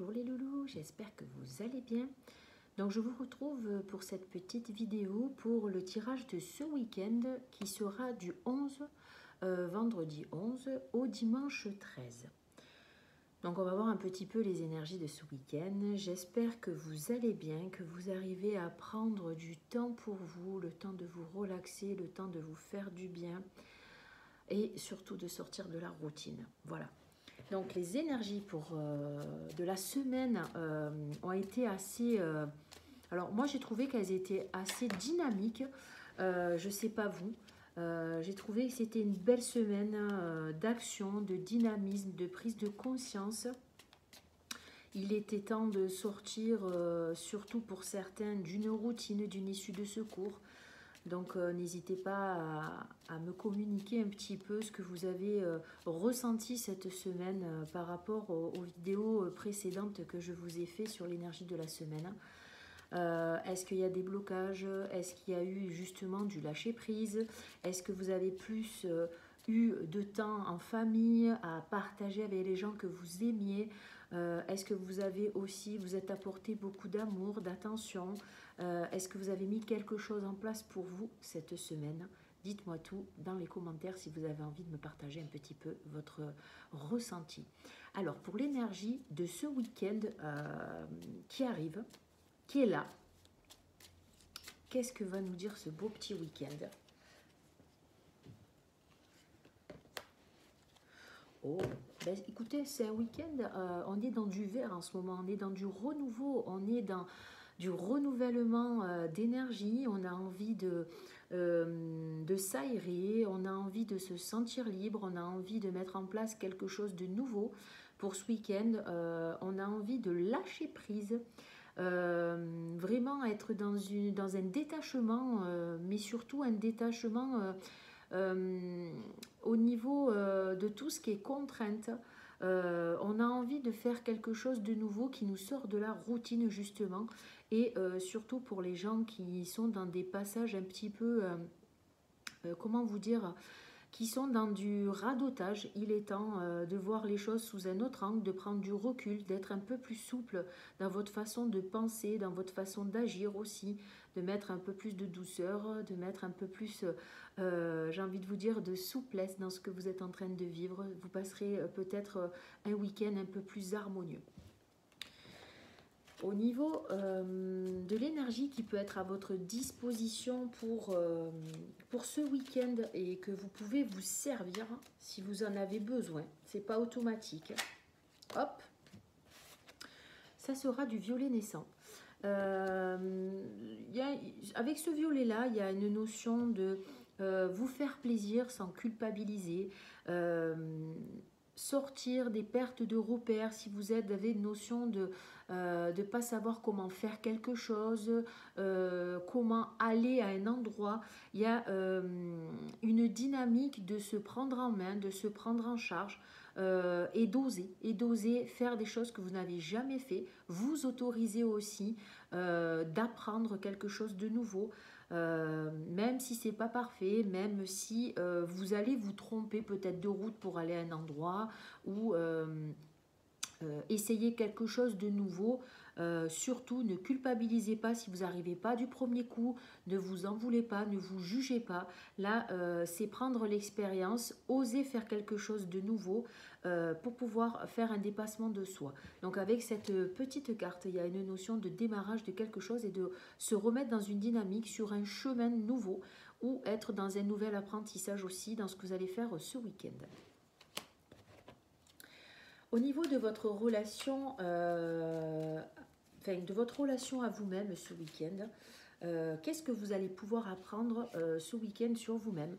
Bonjour les loulous, j'espère que vous allez bien. Donc je vous retrouve pour cette petite vidéo pour le tirage de ce week-end qui sera du 11, vendredi 11 au dimanche 13. Donc on va voir un petit peu les énergies de ce week-end. J'espère que vous allez bien, que vous arrivez à prendre du temps pour vous, le temps de vous relaxer, le temps de vous faire du bien et surtout de sortir de la routine. Voilà. Donc les énergies de la semaine ont été assez... alors moi j'ai trouvé qu'elles étaient assez dynamiques. Je ne sais pas vous. J'ai trouvé que c'était une belle semaine d'action, de dynamisme, de prise de conscience. Il était temps de sortir, surtout pour certains, d'une routine, d'une issue de secours. Donc n'hésitez pas à me communiquer un petit peu ce que vous avez ressenti cette semaine par rapport aux vidéos précédentes que je vous ai fait sur l'énergie de la semaine. Est-ce qu'il y a des blocages? Est-ce qu'il y a eu justement du lâcher prise? Est-ce que vous avez plus eu de temps en famille à partager avec les gens que vous aimiez? Est-ce que vous avez aussi, vous êtes apporté beaucoup d'amour, d'attention? Est-ce que vous avez mis quelque chose en place pour vous cette semaine? Dites-moi tout dans les commentaires si vous avez envie de me partager un petit peu votre ressenti. Alors, pour l'énergie de ce week-end qui arrive, qui est là, qu'est-ce que va nous dire ce beau petit week-end? Oh, ben, écoutez, c'est un week-end, on est dans du vert en ce moment, on est dans du renouveau, on est dans du renouvellement d'énergie, on a envie de s'aérer, on a envie de se sentir libre, on a envie de mettre en place quelque chose de nouveau pour ce week-end, on a envie de lâcher prise, vraiment être dans un détachement, mais surtout un détachement au niveau de tout ce qui est contrainte. On a envie de faire quelque chose de nouveau qui nous sort de la routine justement et surtout pour les gens qui sont dans des passages un petit peu, comment vous dire, qui sont dans du radotage. Il est temps de voir les choses sous un autre angle, de prendre du recul, d'être un peu plus souple dans votre façon de penser, dans votre façon d'agir aussi, de mettre un peu plus de douceur, de mettre un peu plus, j'ai envie de vous dire, de souplesse dans ce que vous êtes en train de vivre. Vous passerez peut-être un week-end un peu plus harmonieux. Au niveau de l'énergie qui peut être à votre disposition pour ce week-end et que vous pouvez vous servir si vous en avez besoin, c'est pas automatique. Hop, ça sera du violet naissant. Avec ce violet-là, il y a une notion de vous faire plaisir sans culpabiliser. Sortir des pertes de repères, si vous avez une notion de ne pas savoir comment faire quelque chose, comment aller à un endroit. Il y a une dynamique de se prendre en main, de se prendre en charge et d'oser faire des choses que vous n'avez jamais fait. Vous autorisez aussi d'apprendre quelque chose de nouveau. Même si c'est pas parfait, même si vous allez vous tromper peut-être de route pour aller à un endroit ou essayer quelque chose de nouveau. Surtout, ne culpabilisez pas si vous n'arrivez pas du premier coup, ne vous en voulez pas, ne vous jugez pas. Là, c'est prendre l'expérience, oser faire quelque chose de nouveau pour pouvoir faire un dépassement de soi. Donc avec cette petite carte, il y a une notion de démarrage de quelque chose et de se remettre dans une dynamique sur un chemin nouveau ou être dans un nouvel apprentissage aussi dans ce que vous allez faire ce week-end. Au niveau de votre relation, de votre relation à vous-même ce week-end, qu'est-ce que vous allez pouvoir apprendre ce week-end sur vous-même?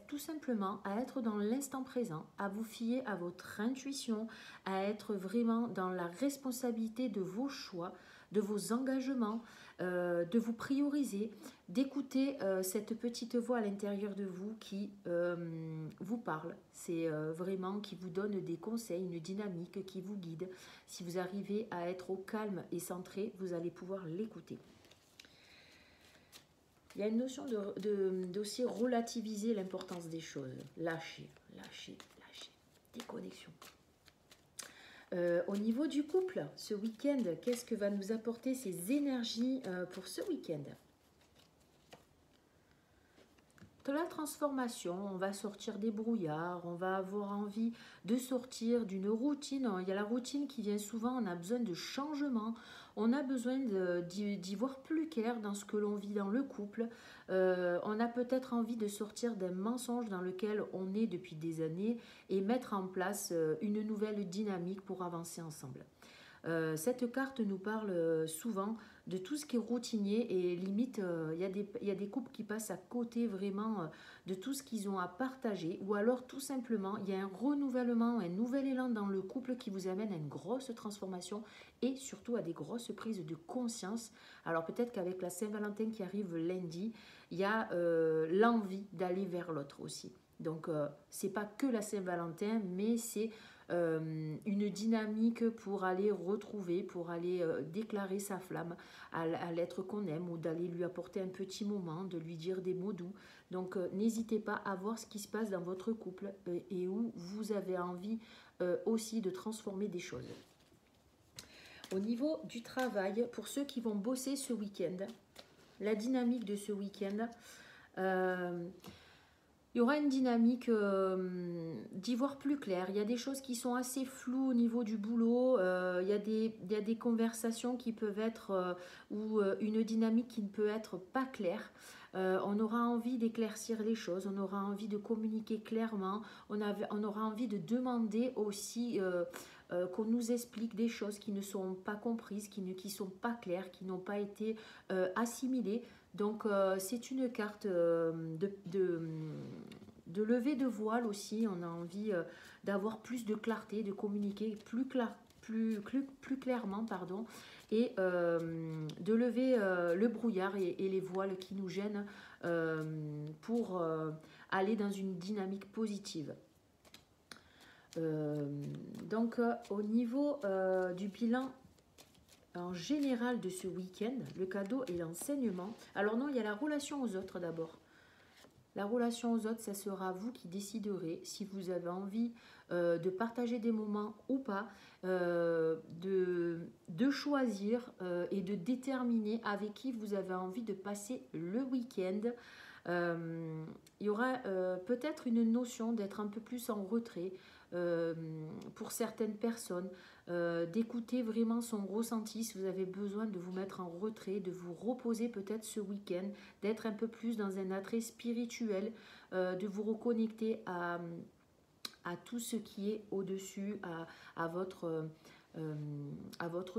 Tout simplement à être dans l'instant présent, à vous fier à votre intuition, à être vraiment dans la responsabilité de vos choix, de vos engagements, de vous prioriser, d'écouter cette petite voix à l'intérieur de vous qui vous parle. C'est vraiment qui vous donne des conseils, une dynamique qui vous guide. Si vous arrivez à être au calme et centré, vous allez pouvoir l'écouter. Il y a une notion d'aussi relativiser l'importance des choses. Lâcher, lâcher, lâcher. Déconnexion. Au niveau du couple, ce week-end, qu'est-ce que va nous apporter ces énergies pour ce week-end? De la transformation, on va sortir des brouillards, on va avoir envie de sortir d'une routine. Il y a la routine qui vient souvent, on a besoin de changement, on a besoin d'y voir plus clair dans ce que l'on vit dans le couple. On a peut-être envie de sortir d'un mensonge dans lequel on est depuis des années et mettre en place une nouvelle dynamique pour avancer ensemble. Cette carte nous parle souvent de tout ce qui est routinier et limite, il y a des couples qui passent à côté vraiment de tout ce qu'ils ont à partager, ou alors tout simplement, il y a un renouvellement, un nouvel élan dans le couple qui vous amène à une grosse transformation et surtout à des grosses prises de conscience. Alors peut-être qu'avec la Saint-Valentin qui arrive lundi, il y a l'envie d'aller vers l'autre aussi. Donc c'est pas que la Saint-Valentin, mais c'est une dynamique pour aller retrouver, pour aller déclarer sa flamme à l'être qu'on aime, ou d'aller lui apporter un petit moment, de lui dire des mots doux. Donc n'hésitez pas à voir ce qui se passe dans votre couple et où vous avez envie aussi de transformer des choses. Au niveau du travail, pour ceux qui vont bosser ce week-end, la dynamique de ce week-end, il y aura une dynamique d'y voir plus clair. Il y a des choses qui sont assez floues au niveau du boulot. Il y a des conversations qui peuvent être, ou une dynamique qui ne peut être pas claire. On aura envie d'éclaircir les choses, on aura envie de communiquer clairement, on aura envie de demander aussi qu'on nous explique des choses qui ne sont pas comprises, qui ne sont pas claires, qui n'ont pas été assimilées. Donc c'est une carte de levée de voile aussi. On a envie d'avoir plus de clarté, de communiquer plus clairement, pardon, et de lever le brouillard et les voiles qui nous gênent pour aller dans une dynamique positive. Donc au niveau du bilan en général de ce week-end, le cadeau et l'enseignement. Alors non, il y a la relation aux autres d'abord. La relation aux autres, ça sera vous qui déciderez si vous avez envie de partager des moments ou pas, de choisir et de déterminer avec qui vous avez envie de passer le week-end. Il y aura peut-être une notion d'être un peu plus en retrait pour certaines personnes, d'écouter vraiment son ressenti si vous avez besoin de vous mettre en retrait, de vous reposer peut-être ce week-end, d'être un peu plus dans un attrait spirituel, de vous reconnecter à tout ce qui est au-dessus, à votre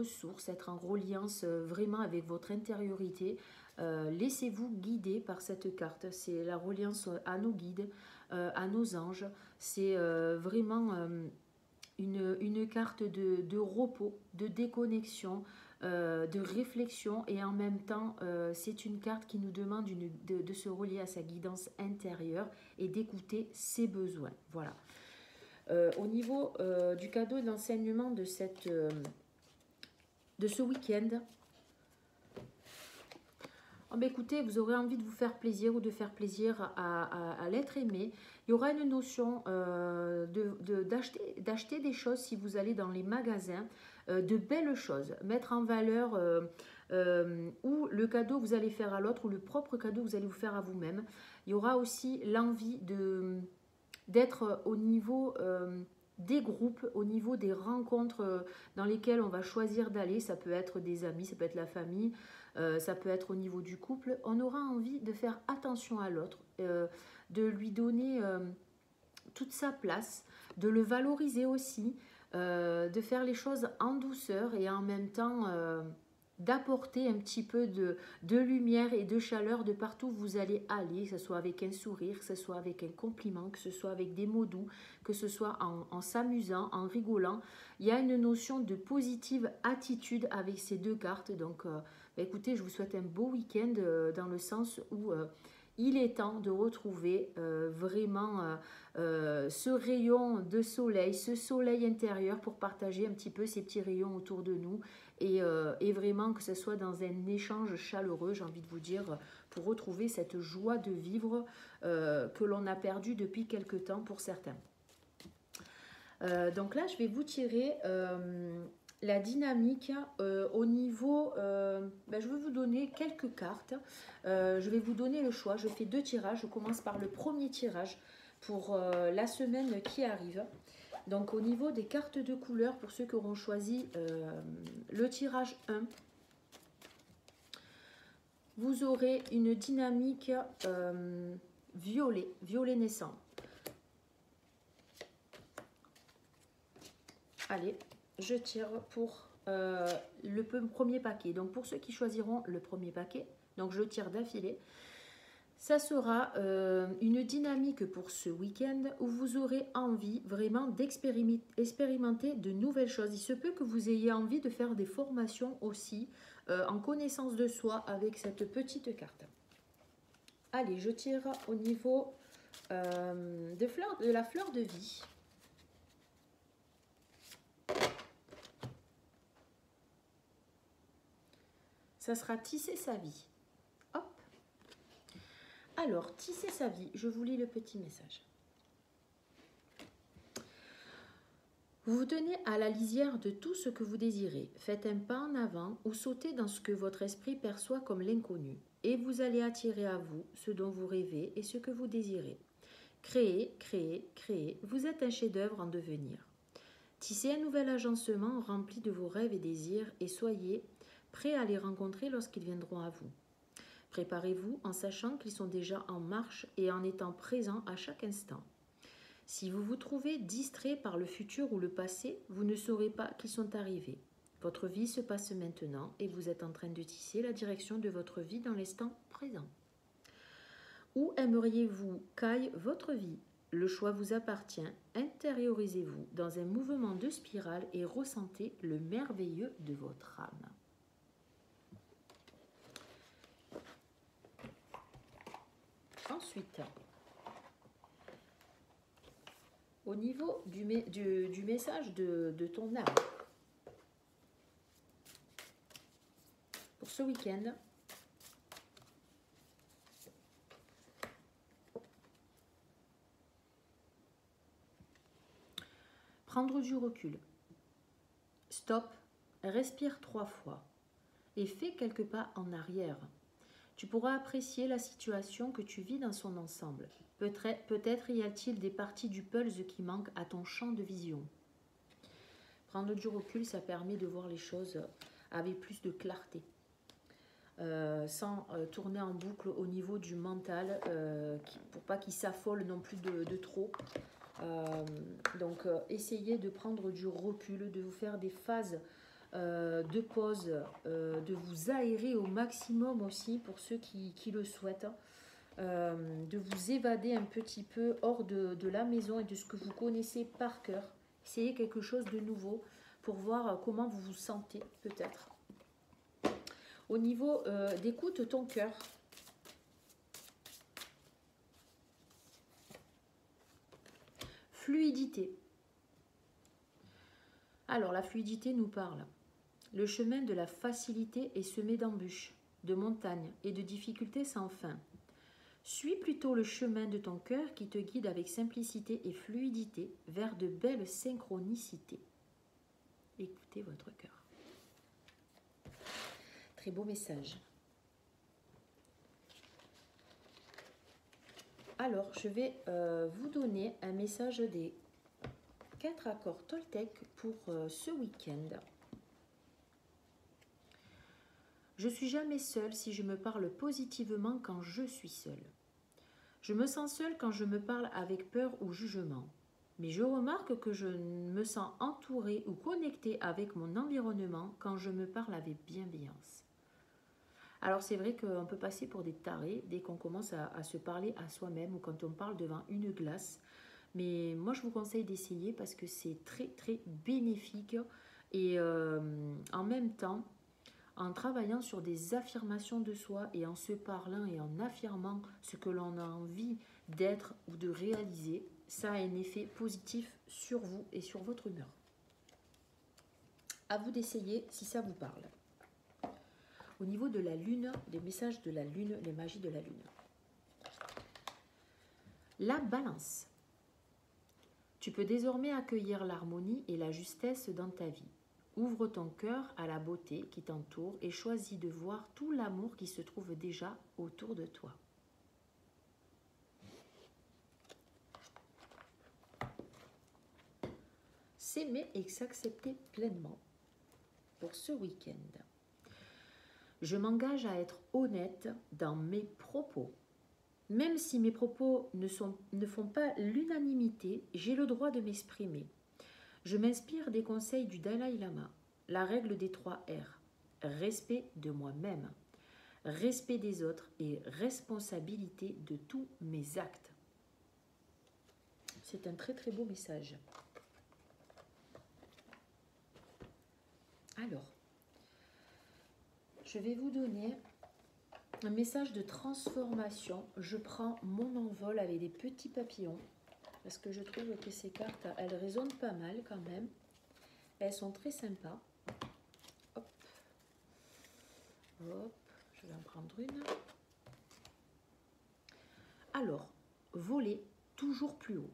source, être en reliance vraiment avec votre intériorité. Laissez-vous guider par cette carte. C'est la reliance à nos guides, à nos anges. C'est vraiment une carte de repos, de déconnexion, de réflexion, et en même temps c'est une carte qui nous demande de se relier à sa guidance intérieure et d'écouter ses besoins. Voilà. Au niveau du cadeau et de l'enseignement de ce week-end, oh ben écoutez, vous aurez envie de vous faire plaisir ou de faire plaisir à l'être aimé. Il y aura une notion d'acheter des choses si vous allez dans les magasins, de belles choses, mettre en valeur ou le cadeau que vous allez faire à l'autre ou le propre cadeau que vous allez vous faire à vous-même. Il y aura aussi l'envie d'être au niveau des groupes, au niveau des rencontres dans lesquelles on va choisir d'aller. Ça peut être des amis, ça peut être la famille, ça peut être au niveau du couple. On aura envie de faire attention à l'autre, de lui donner toute sa place, de le valoriser aussi, de faire les choses en douceur et en même temps d'apporter un petit peu de lumière et de chaleur de partout où vous allez aller, que ce soit avec un sourire, que ce soit avec un compliment, que ce soit avec des mots doux, que ce soit en s'amusant, en rigolant. Il y a une notion de positive attitude avec ces deux cartes. Donc écoutez, je vous souhaite un beau week-end dans le sens où il est temps de retrouver vraiment ce rayon de soleil, ce soleil intérieur pour partager un petit peu ces petits rayons autour de nous et vraiment que ce soit dans un échange chaleureux, j'ai envie de vous dire, pour retrouver cette joie de vivre que l'on a perdue depuis quelque temps pour certains. Donc là, je vais vous tirer la dynamique au niveau... je vais vous donner quelques cartes. Je vais vous donner le choix. Je fais 2 tirages. Je commence par le premier tirage pour la semaine qui arrive. Donc au niveau des cartes de couleur, pour ceux qui auront choisi le tirage 1, vous aurez une dynamique violet naissant. Allez, je tire pour le premier paquet. Donc pour ceux qui choisiront le premier paquet, donc je tire d'affilée. Ça sera une dynamique pour ce week-end où vous aurez envie vraiment d'expérimenter de nouvelles choses. Il se peut que vous ayez envie de faire des formations aussi en connaissance de soi avec cette petite carte. Allez, je tire au niveau de la fleur de vie. Ça sera tisser sa vie. Hop. Alors, tisser sa vie, je vous lis le petit message. Vous vous tenez à la lisière de tout ce que vous désirez. Faites un pas en avant ou sautez dans ce que votre esprit perçoit comme l'inconnu. Et vous allez attirer à vous ce dont vous rêvez et ce que vous désirez. Créez, créez, créez. Vous êtes un chef-d'œuvre en devenir. Tissez un nouvel agencement rempli de vos rêves et désirs et soyez prêts à les rencontrer lorsqu'ils viendront à vous. Préparez-vous en sachant qu'ils sont déjà en marche et en étant présents à chaque instant. Si vous vous trouvez distrait par le futur ou le passé, vous ne saurez pas qu'ils sont arrivés. Votre vie se passe maintenant et vous êtes en train de tisser la direction de votre vie dans l'instant présent. Où aimeriez-vous qu'aille votre vie? Le choix vous appartient. Intériorisez-vous dans un mouvement de spirale et ressentez le merveilleux de votre âme. Ensuite, au niveau du message de ton âme, pour ce week-end, prendre du recul. Stop, respire 3 fois et fais quelques pas en arrière. Tu pourras apprécier la situation que tu vis dans son ensemble. Peut-être y a-t-il des parties du puzzle qui manquent à ton champ de vision. Prendre du recul, ça permet de voir les choses avec plus de clarté. Sans tourner en boucle au niveau du mental, pour pas qu'il s'affole non plus de trop. Donc essayez de prendre du recul, de vous faire des phases de pause, de vous aérer au maximum aussi pour ceux qui le souhaitent, de vous évader un petit peu hors de la maison et de ce que vous connaissez par cœur. Essayez quelque chose de nouveau pour voir comment vous vous sentez peut-être. Au niveau d'écoute ton cœur, fluidité. Alors la fluidité nous parle. Le chemin de la facilité est semé d'embûches, de montagnes et de difficultés sans fin. Suis plutôt le chemin de ton cœur qui te guide avec simplicité et fluidité vers de belles synchronicités. Écoutez votre cœur. Très beau message. Alors, je vais vous donner un message des 4 accords Toltec pour ce week-end. Je suis jamais seule si je me parle positivement quand je suis seule. Je me sens seule quand je me parle avec peur ou jugement. Mais je remarque que je me sens entourée ou connectée avec mon environnement quand je me parle avec bienveillance. Alors c'est vrai qu'on peut passer pour des tarés dès qu'on commence à se parler à soi-même ou quand on parle devant une glace. Mais moi je vous conseille d'essayer parce que c'est très très bénéfique et en même temps, en travaillant sur des affirmations de soi et en se parlant et en affirmant ce que l'on a envie d'être ou de réaliser, ça a un effet positif sur vous et sur votre humeur. À vous d'essayer si ça vous parle. Au niveau de la lune, les messages de la lune, les magies de la lune. La balance. Tu peux désormais accueillir l'harmonie et la justesse dans ta vie. Ouvre ton cœur à la beauté qui t'entoure et choisis de voir tout l'amour qui se trouve déjà autour de toi. S'aimer et s'accepter pleinement pour ce week-end. Je m'engage à être honnête dans mes propos. Même si mes propos ne font pas l'unanimité, j'ai le droit de m'exprimer. Je m'inspire des conseils du Dalai Lama, la règle des 3 R, respect de moi-même, respect des autres et responsabilité de tous mes actes. C'est un très très beau message. Alors, je vais vous donner un message de transformation. Je prends mon envol avec des petits papillons parce que je trouve que ces cartes, elles résonnent pas mal quand même. Elles sont très sympas. Hop. Hop. Je vais en prendre une. Alors, voler toujours plus haut.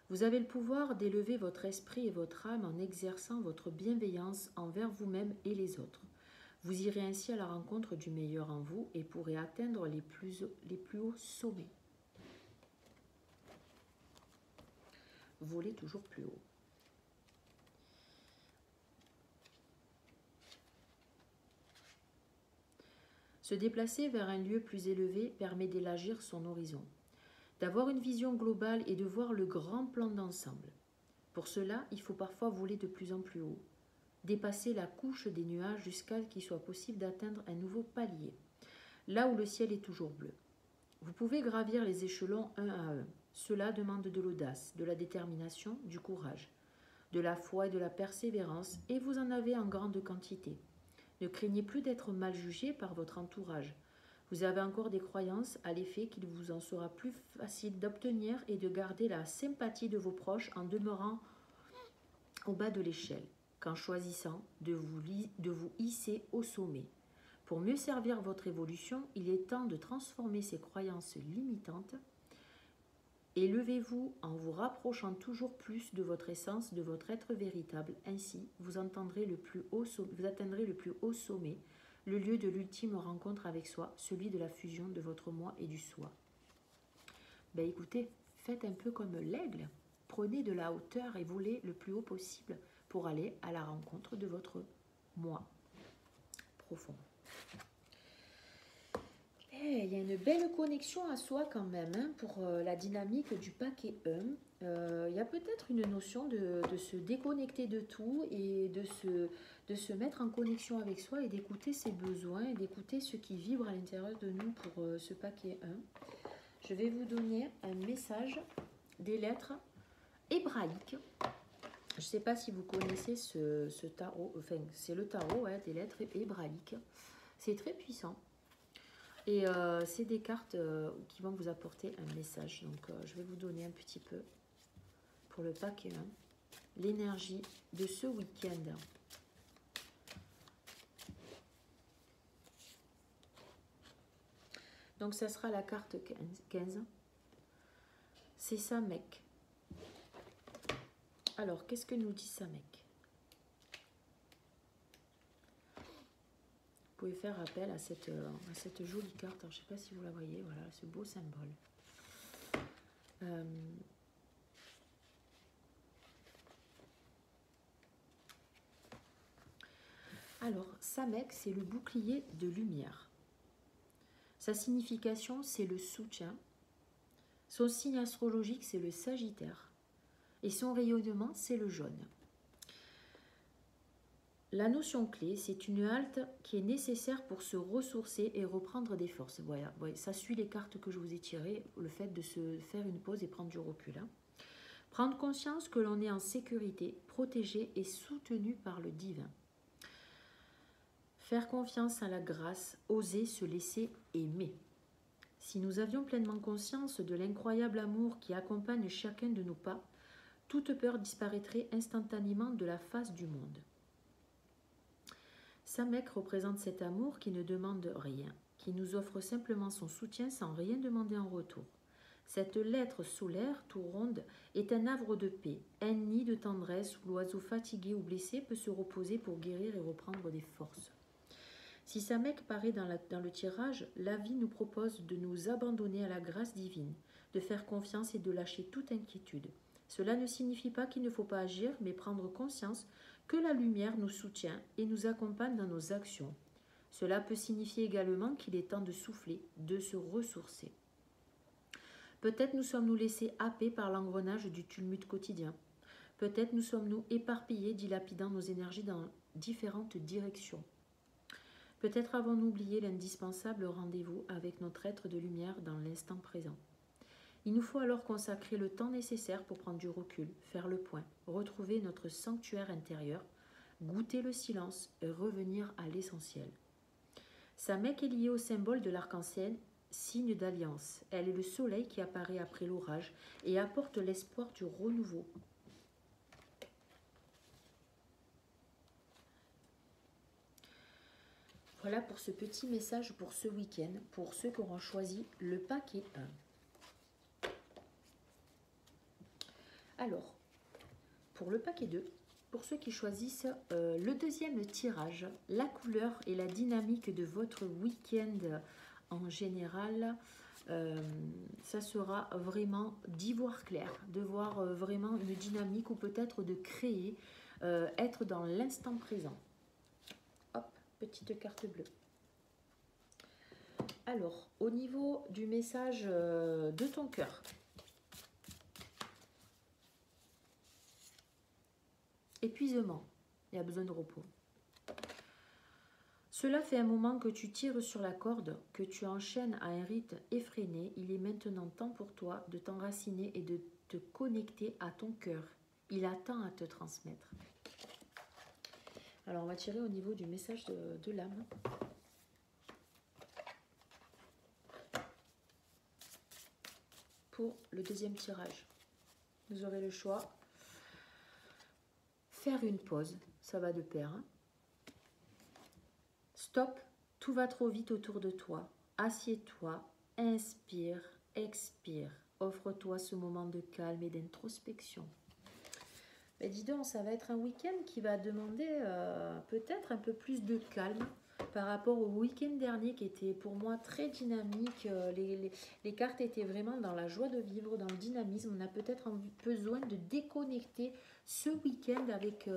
Vous avez le pouvoir d'élever votre esprit et votre âme en exerçant votre bienveillance envers vous-même et les autres. Vous irez ainsi à la rencontre du meilleur en vous et pourrez atteindre les plus hauts sommets. Voler toujours plus haut. Se déplacer vers un lieu plus élevé permet d'élargir son horizon, d'avoir une vision globale et de voir le grand plan d'ensemble. Pour cela, il faut parfois voler de plus en plus haut, dépasser la couche des nuages jusqu'à ce qu'il soit possible d'atteindre un nouveau palier, là où le ciel est toujours bleu. Vous pouvez gravir les échelons un à un. Cela demande de l'audace, de la détermination, du courage, de la foi et de la persévérance, et vous en avez en grande quantité. Ne craignez plus d'être mal jugé par votre entourage. Vous avez encore des croyances à l'effet qu'il vous en sera plus facile d'obtenir et de garder la sympathie de vos proches en demeurant au bas de l'échelle, qu'en choisissant de vous hisser au sommet. Pour mieux servir votre évolution, il est temps de transformer ces croyances limitantes. Élevez-vous en vous rapprochant toujours plus de votre essence, de votre être véritable. Ainsi, vous atteindrez le plus haut sommet, le lieu de l'ultime rencontre avec soi, celui de la fusion de votre moi et du soi. Ben écoutez, faites un peu comme l'aigle. Prenez de la hauteur et volez le plus haut possible pour aller à la rencontre de votre moi profond. Il y a une belle connexion à soi quand même hein, pour la dynamique du paquet 1. Il y a peut-être une notion de se déconnecter de tout et de se mettre en connexion avec soi et d'écouter ses besoins et d'écouter ce qui vibre à l'intérieur de nous pour ce paquet 1. Je vais vous donner un message des lettres hébraïques. Je ne sais pas si vous connaissez ce tarot, enfin c'est le tarot hein, des lettres hébraïques. C'est très puissant. Et c'est des cartes qui vont vous apporter un message. Donc, je vais vous donner un petit peu pour le paquet 1, l'énergie de ce week-end. Donc, ça sera la carte 15. C'est Samek. Alors, qu'est-ce que nous dit Samek? Vous pouvez faire appel à cette jolie carte. Alors, je ne sais pas si vous la voyez. Voilà, ce beau symbole. Alors, Samek, c'est le bouclier de lumière. Sa signification, c'est le soutien. Son signe astrologique, c'est le Sagittaire. Et son rayonnement, c'est le jaune. La notion clé, c'est une halte qui est nécessaire pour se ressourcer et reprendre des forces. Voilà, ça suit les cartes que je vous ai tirées, le fait de se faire une pause et prendre du recul. Hein. Prendre conscience que l'on est en sécurité, protégé et soutenu par le divin. Faire confiance à la grâce, oser se laisser aimer. Si nous avions pleinement conscience de l'incroyable amour qui accompagne chacun de nos pas, toute peur disparaîtrait instantanément de la face du monde. Samek représente cet amour qui ne demande rien, qui nous offre simplement son soutien sans rien demander en retour. Cette lettre solaire, tout ronde, est un havre de paix, un nid de tendresse où l'oiseau fatigué ou blessé peut se reposer pour guérir et reprendre des forces. Si Samek paraît dans le tirage, la vie nous propose de nous abandonner à la grâce divine, de faire confiance et de lâcher toute inquiétude. Cela ne signifie pas qu'il ne faut pas agir, mais prendre conscience que la lumière nous soutient et nous accompagne dans nos actions. Cela peut signifier également qu'il est temps de souffler, de se ressourcer. Peut-être nous sommes-nous laissés happer par l'engrenage du tumulte quotidien. Peut-être nous sommes-nous éparpillés, dilapidant nos énergies dans différentes directions. Peut-être avons-nous oublié l'indispensable rendez-vous avec notre être de lumière dans l'instant présent. Il nous faut alors consacrer le temps nécessaire pour prendre du recul, faire le point, retrouver notre sanctuaire intérieur, goûter le silence et revenir à l'essentiel. Samek est liée au symbole de l'arc-en-ciel, signe d'alliance. Elle est le soleil qui apparaît après l'orage et apporte l'espoir du renouveau. Voilà pour ce petit message pour ce week-end, pour ceux qui auront choisi le paquet 1. Alors, pour le paquet 2, pour ceux qui choisissent le deuxième tirage, la couleur et la dynamique de votre week-end en général, ça sera vraiment d'y voir clair, de voir vraiment une dynamique ou peut-être de créer, être dans l'instant présent. Hop, petite carte bleue. Alors, au niveau du message de ton cœur, épuisement, il y a besoin de repos. Cela fait un moment que tu tires sur la corde, que tu enchaînes à un rythme effréné. Il est maintenant temps pour toi de t'enraciner et de te connecter à ton cœur. Il attend à te transmettre. Alors, on va tirer au niveau du message de l'âme. Pour le deuxième tirage, vous aurez le choix. Faire une pause, ça va de pair. Hein. Stop, tout va trop vite autour de toi. Assieds-toi, inspire, expire. Offre-toi ce moment de calme et d'introspection. Mais dis donc, ça va être un week-end qui va demander peut-être un peu plus de calme par rapport au week-end dernier qui était pour moi très dynamique. Les cartes étaient vraiment dans la joie de vivre, dans le dynamisme. On a peut-être besoin de déconnecter ce week-end avec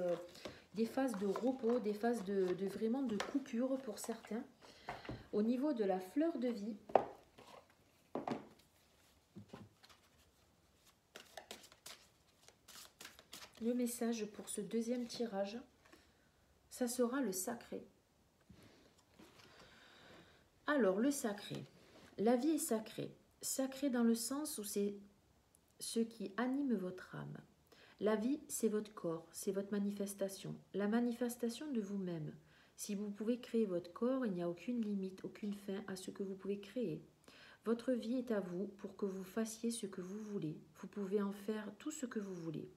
des phases de repos, des phases vraiment de coupure pour certains. Au niveau de la fleur de vie, le message pour ce deuxième tirage, ça sera le sacré. Alors, le sacré. La vie est sacrée. Sacrée dans le sens où c'est ce qui anime votre âme. La vie, c'est votre corps, c'est votre manifestation. La manifestation de vous-même. Si vous pouvez créer votre corps, il n'y a aucune limite, aucune fin à ce que vous pouvez créer. Votre vie est à vous pour que vous fassiez ce que vous voulez. Vous pouvez en faire tout ce que vous voulez.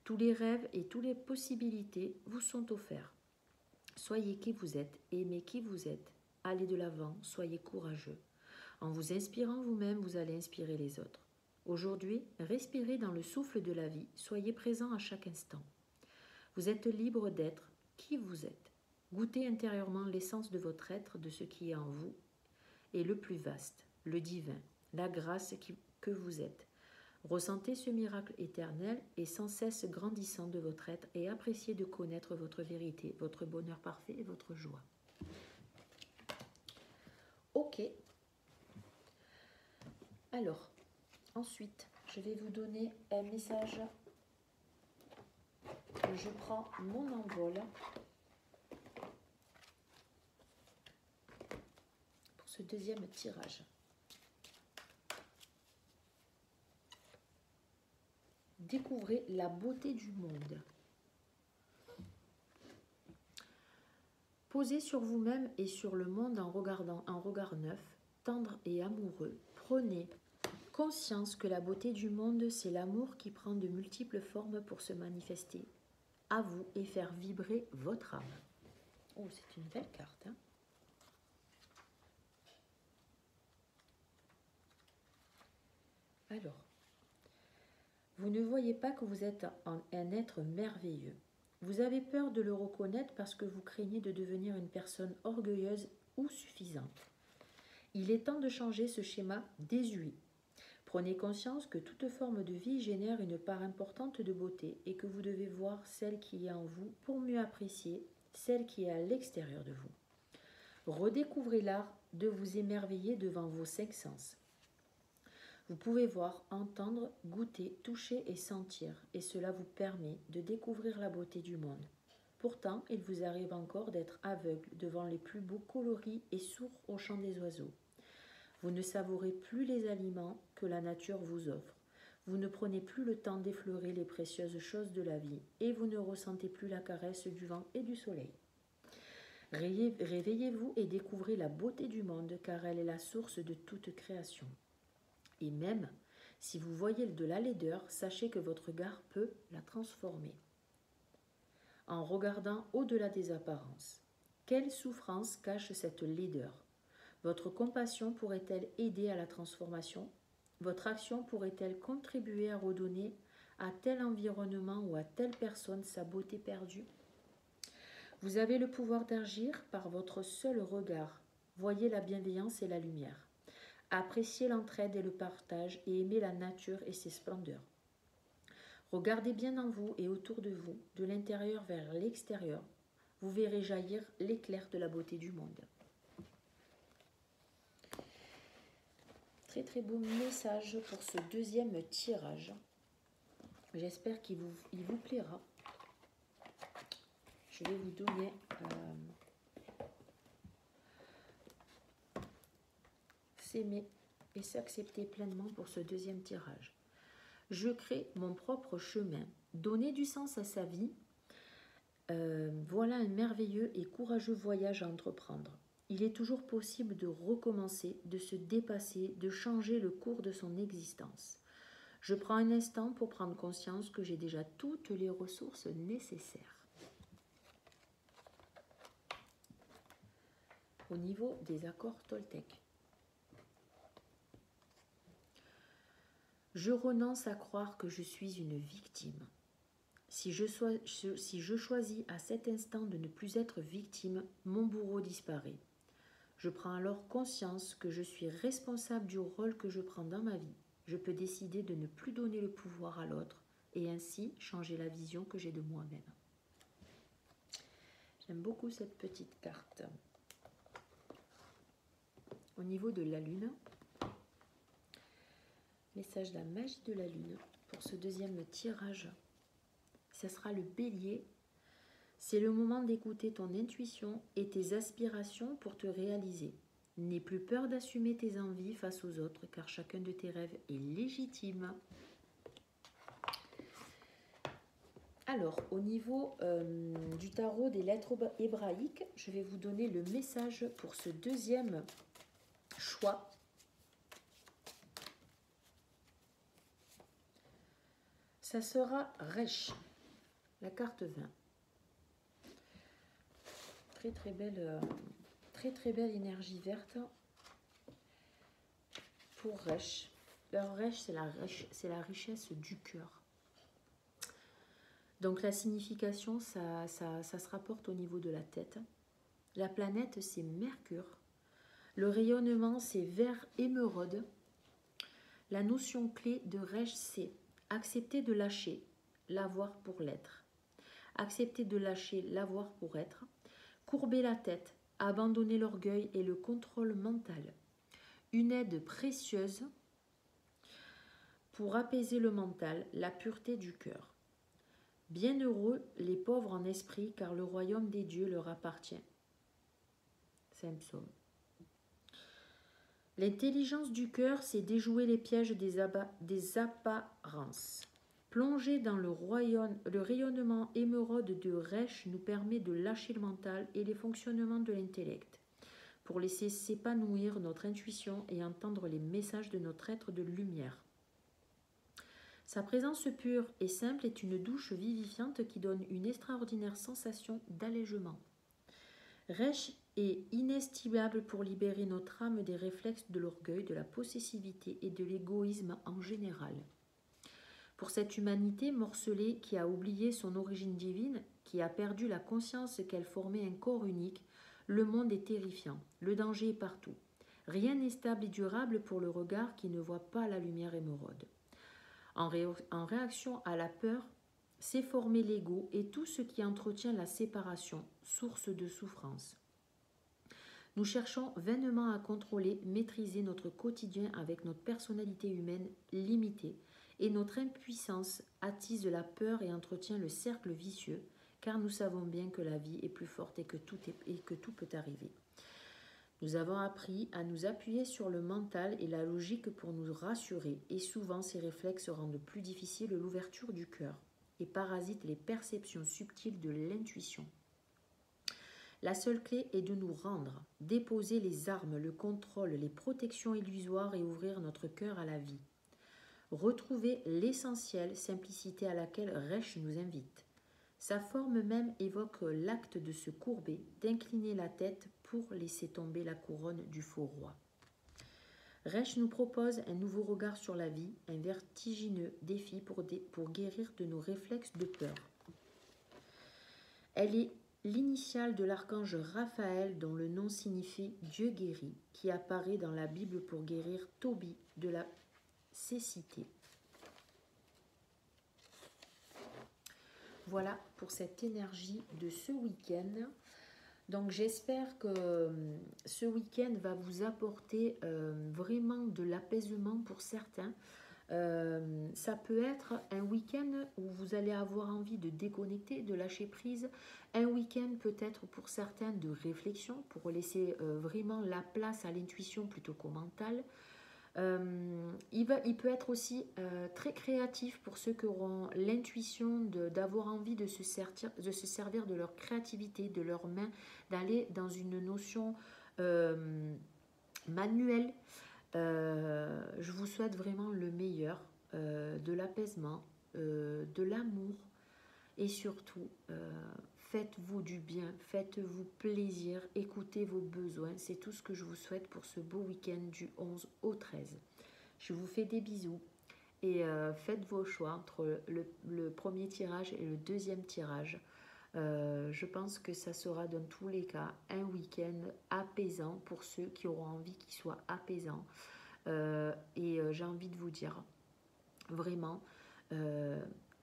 Tous les rêves et toutes les possibilités vous sont offerts. Soyez qui vous êtes, aimez qui vous êtes. Allez de l'avant, soyez courageux. En vous inspirant vous-même, vous allez inspirer les autres. Aujourd'hui, respirez dans le souffle de la vie, soyez présent à chaque instant. Vous êtes libre d'être qui vous êtes. Goûtez intérieurement l'essence de votre être, de ce qui est en vous, et le plus vaste, le divin, la grâce que vous êtes. Ressentez ce miracle éternel et sans cesse grandissant de votre être et appréciez de connaître votre vérité, votre bonheur parfait et votre joie. Ok. Alors, ensuite, je vais vous donner un message. Je prends mon envol pour ce deuxième tirage. Découvrez la beauté du monde. Posez sur vous-même et sur le monde en regardant un regard neuf, tendre et amoureux. Prenez conscience que la beauté du monde, c'est l'amour qui prend de multiples formes pour se manifester à vous et faire vibrer votre âme. Oh, c'est une belle carte, hein? Alors, vous ne voyez pas que vous êtes un être merveilleux. Vous avez peur de le reconnaître parce que vous craignez de devenir une personne orgueilleuse ou suffisante. Il est temps de changer ce schéma désuet. Prenez conscience que toute forme de vie génère une part importante de beauté et que vous devez voir celle qui est en vous pour mieux apprécier celle qui est à l'extérieur de vous. Redécouvrez l'art de vous émerveiller devant vos 5 sens. Vous pouvez voir, entendre, goûter, toucher et sentir, et cela vous permet de découvrir la beauté du monde. Pourtant, il vous arrive encore d'être aveugle devant les plus beaux coloris et sourd au chant des oiseaux. Vous ne savourez plus les aliments que la nature vous offre. Vous ne prenez plus le temps d'effleurer les précieuses choses de la vie, et vous ne ressentez plus la caresse du vent et du soleil. Réveillez-vous et découvrez la beauté du monde, car elle est la source de toute création. Et même si vous voyez de la laideur, sachez que votre regard peut la transformer. En regardant au-delà des apparences, quelle souffrance cache cette laideur? Votre compassion pourrait-elle aider à la transformation? Votre action pourrait-elle contribuer à redonner à tel environnement ou à telle personne sa beauté perdue? Vous avez le pouvoir d'agir par votre seul regard. Voyez la bienveillance et la lumière. Appréciez l'entraide et le partage et aimez la nature et ses splendeurs. Regardez bien en vous et autour de vous, de l'intérieur vers l'extérieur. Vous verrez jaillir l'éclair de la beauté du monde. Très très beau message pour ce deuxième tirage. J'espère qu'il vous plaira. Je vais vous donner s'aimer et s'accepter pleinement pour ce deuxième tirage. Je crée mon propre chemin. Donner du sens à sa vie, voilà un merveilleux et courageux voyage à entreprendre. Il est toujours possible de recommencer, de se dépasser, de changer le cours de son existence. Je prends un instant pour prendre conscience que j'ai déjà toutes les ressources nécessaires. Au niveau des accords Toltec. Je renonce à croire que je suis une victime. Si je choisis à cet instant de ne plus être victime, mon bourreau disparaît. Je prends alors conscience que je suis responsable du rôle que je prends dans ma vie. Je peux décider de ne plus donner le pouvoir à l'autre et ainsi changer la vision que j'ai de moi-même. J'aime beaucoup cette petite carte. Au niveau de la lune, message de la magie de la lune pour ce deuxième tirage. Ce sera le bélier. C'est le moment d'écouter ton intuition et tes aspirations pour te réaliser. N'aie plus peur d'assumer tes envies face aux autres car chacun de tes rêves est légitime. Alors, au niveau du tarot des lettres hébraïques, je vais vous donner le message pour ce deuxième choix. Ça sera Resh, la carte 20. Très belle énergie verte pour Resh. Alors Resh, c'est la richesse du cœur. Donc la signification, ça se rapporte au niveau de la tête. La planète, c'est Mercure. Le rayonnement, c'est vert émeraude. La notion clé de Resh, c'est accepter de lâcher, l'avoir pour l'être. Accepter de lâcher, l'avoir pour être. Courber la tête, abandonner l'orgueil et le contrôle mental. Une aide précieuse pour apaiser le mental, la pureté du cœur. Bienheureux les pauvres en esprit, car le royaume des dieux leur appartient. C'est un psaume. L'intelligence du cœur, c'est déjouer les pièges des apparences. Plonger dans le rayonnement émeraude de Resh nous permet de lâcher le mental et les fonctionnements de l'intellect, pour laisser s'épanouir notre intuition et entendre les messages de notre être de lumière. Sa présence pure et simple est une douche vivifiante qui donne une extraordinaire sensation d'allègement. Resh est inestimable pour libérer notre âme des réflexes de l'orgueil, de la possessivité et de l'égoïsme en général. Pour cette humanité morcelée qui a oublié son origine divine, qui a perdu la conscience qu'elle formait un corps unique, le monde est terrifiant, le danger est partout. Rien n'est stable et durable pour le regard qui ne voit pas la lumière émeraude. En réaction à la peur, s'est formé l'ego et tout ce qui entretient la séparation, source de souffrance. Nous cherchons vainement à contrôler, maîtriser notre quotidien avec notre personnalité humaine limitée, et notre impuissance attise la peur et entretient le cercle vicieux, car nous savons bien que la vie est plus forte et que tout peut arriver. Nous avons appris à nous appuyer sur le mental et la logique pour nous rassurer, et souvent ces réflexes rendent plus difficile l'ouverture du cœur et parasitent les perceptions subtiles de l'intuition. La seule clé est de nous rendre, déposer les armes, le contrôle, les protections illusoires et ouvrir notre cœur à la vie. Retrouver l'essentielle simplicité à laquelle Resh nous invite. Sa forme même évoque l'acte de se courber, d'incliner la tête pour laisser tomber la couronne du faux roi. Resh nous propose un nouveau regard sur la vie, un vertigineux défi pour guérir de nos réflexes de peur. Elle est l'initiale de l'archange Raphaël dont le nom signifie Dieu guérit, qui apparaît dans la Bible pour guérir Tobie de la cécité. Voilà pour cette énergie de ce week-end. Donc j'espère que ce week-end va vous apporter vraiment de l'apaisement pour certains. Ça peut être un week-end où vous allez avoir envie de déconnecter, de lâcher prise. Un week-end peut-être pour certains de réflexion, pour laisser vraiment la place à l'intuition plutôt qu'au mental. Il peut être aussi très créatif pour ceux qui auront l'intuition d'avoir envie de se servir de leur créativité, de leurs mains, d'aller dans une notion manuelle. Je vous souhaite vraiment le meilleur, de l'apaisement, de l'amour et surtout faites-vous du bien, faites-vous plaisir, écoutez vos besoins. C'est tout ce que je vous souhaite pour ce beau week-end du 11 au 13. Je vous fais des bisous et faites vos choix entre le premier tirage et le deuxième tirage. Je pense que ça sera dans tous les cas un week-end apaisant pour ceux qui auront envie qu'il soit apaisant. J'ai envie de vous dire, vraiment,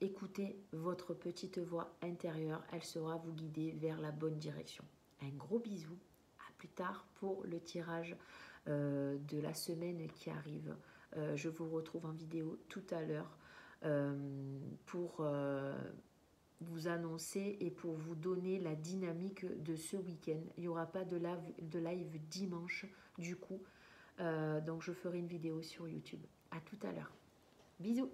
écoutez votre petite voix intérieure, elle saura vous guider vers la bonne direction. Un gros bisou, à plus tard pour le tirage de la semaine qui arrive. Je vous retrouve en vidéo tout à l'heure pour vous annoncer et pour vous donner la dynamique de ce week-end. Il n'y aura pas de live dimanche du coup, donc je ferai une vidéo sur YouTube. À tout à l'heure. Bisous.